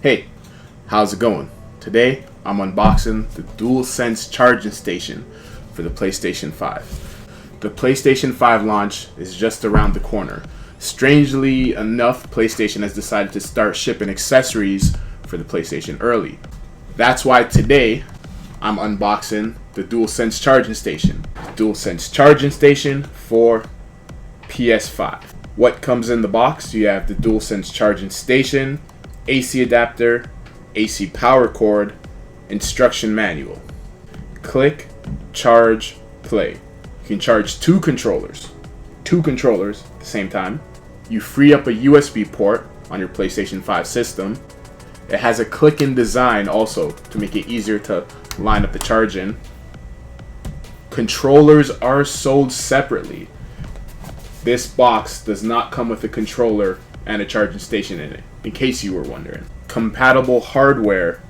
Hey, how's it going? Today, I'm unboxing the DualSense charging station for the PlayStation 5. The PlayStation 5 launch is just around the corner. Strangely enough, PlayStation has decided to start shipping accessories for the PlayStation early. That's why today, I'm unboxing the DualSense charging station. DualSense charging station for PS5. What comes in the box? You have the DualSense charging station, AC adapter, AC power cord, instruction manual. Click, charge, play. You can charge two controllers at the same time. You free up a USB port on your PlayStation 5 system. It has a click-in design also to make it easier to line up the charging. Controllers are sold separately. This box does not come with a controller and a charging station in it, in case you were wondering. Compatible hardware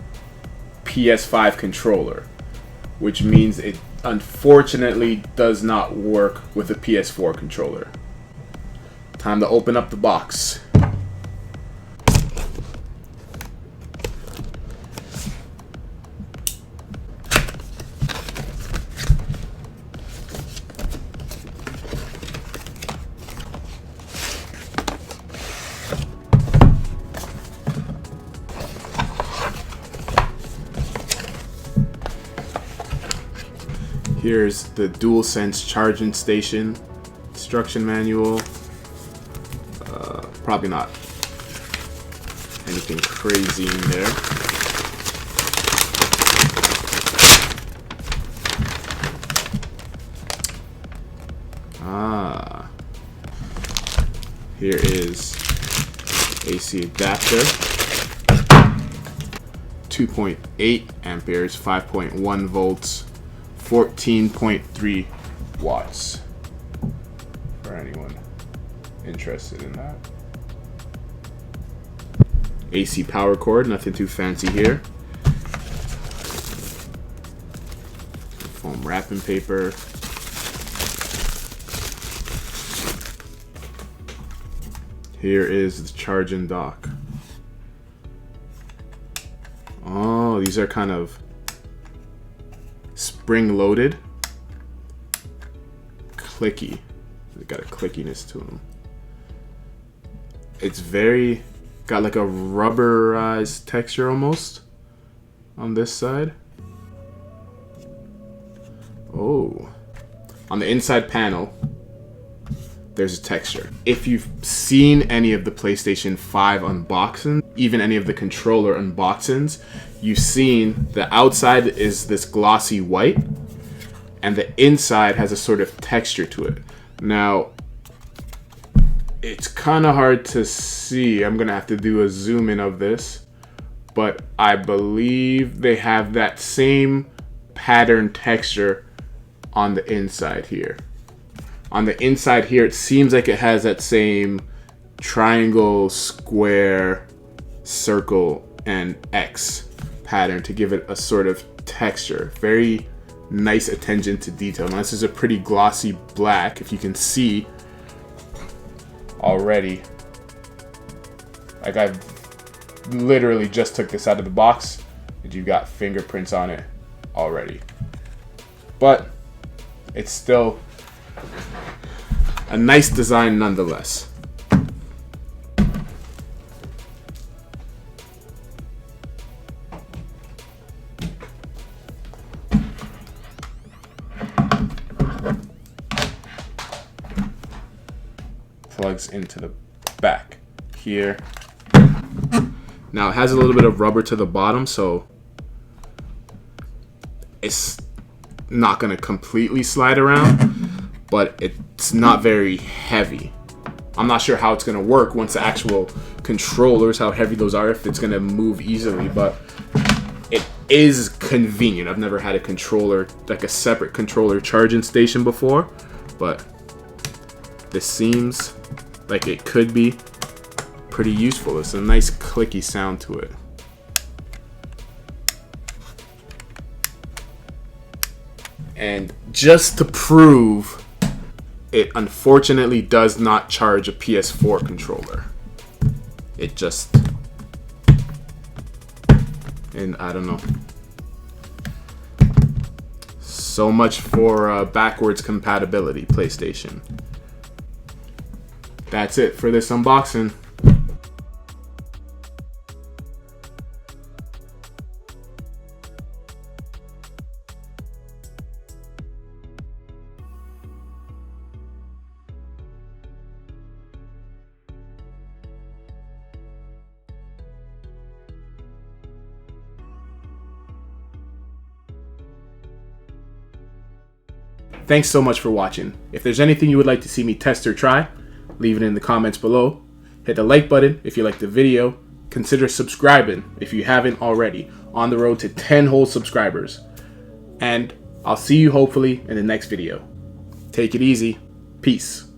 PS5 controller, which means it unfortunately does not work with a PS4 controller. Time to open up the box. Here's the DualSense charging station instruction manual. Probably not anything crazy in there. Here is AC adapter. 2.8 amperes, 5.1 volts. 14.3 watts for anyone interested in that. AC power cord, nothing too fancy here. Foam wrapping paper. Here is the charging dock. Oh, these are kind of spring-loaded, clicky. They got a clickiness to them. It's got like a rubberized texture almost on this side. Oh, on the inside panel, there's a texture. If you've seen any of the PlayStation 5 unboxings, even any of the controller unboxings, you've seen the outside is this glossy white and the inside has a sort of texture to it. Now, it's kind of hard to see. I'm gonna have to do a zoom in of this, but I believe they have that same pattern texture on the inside here. On the inside here, it seems like it has that same triangle, square, circle, and X pattern to give it a sort of texture. Very nice attention to detail. Now, this is a pretty glossy black, if you can see already. Like, I literally just took this out of the box and you've got fingerprints on it already. But it's still a nice design nonetheless. Plugs into the back here. Now it has a little bit of rubber to the bottom, so it's not going to completely slide around, but it's not very heavy. I'm not sure how it's going to work once the actual controllers, how heavy those are, if it's going to move easily, but it is convenient. I've never had a controller, like a separate controller charging station before, but this seems like it could be pretty useful. It's a nice clicky sound to it. And just to prove, it unfortunately does not charge a PS4 controller. It just And I don't know. So much for backwards compatibility, PlayStation. That's it for this unboxing. Thanks so much for watching. If there's anything you would like to see me test or try, leave it in the comments below. Hit the like button if you liked the video. Consider subscribing if you haven't already. On the road to 10 whole subscribers. And I'll see you hopefully in the next video. Take it easy. Peace.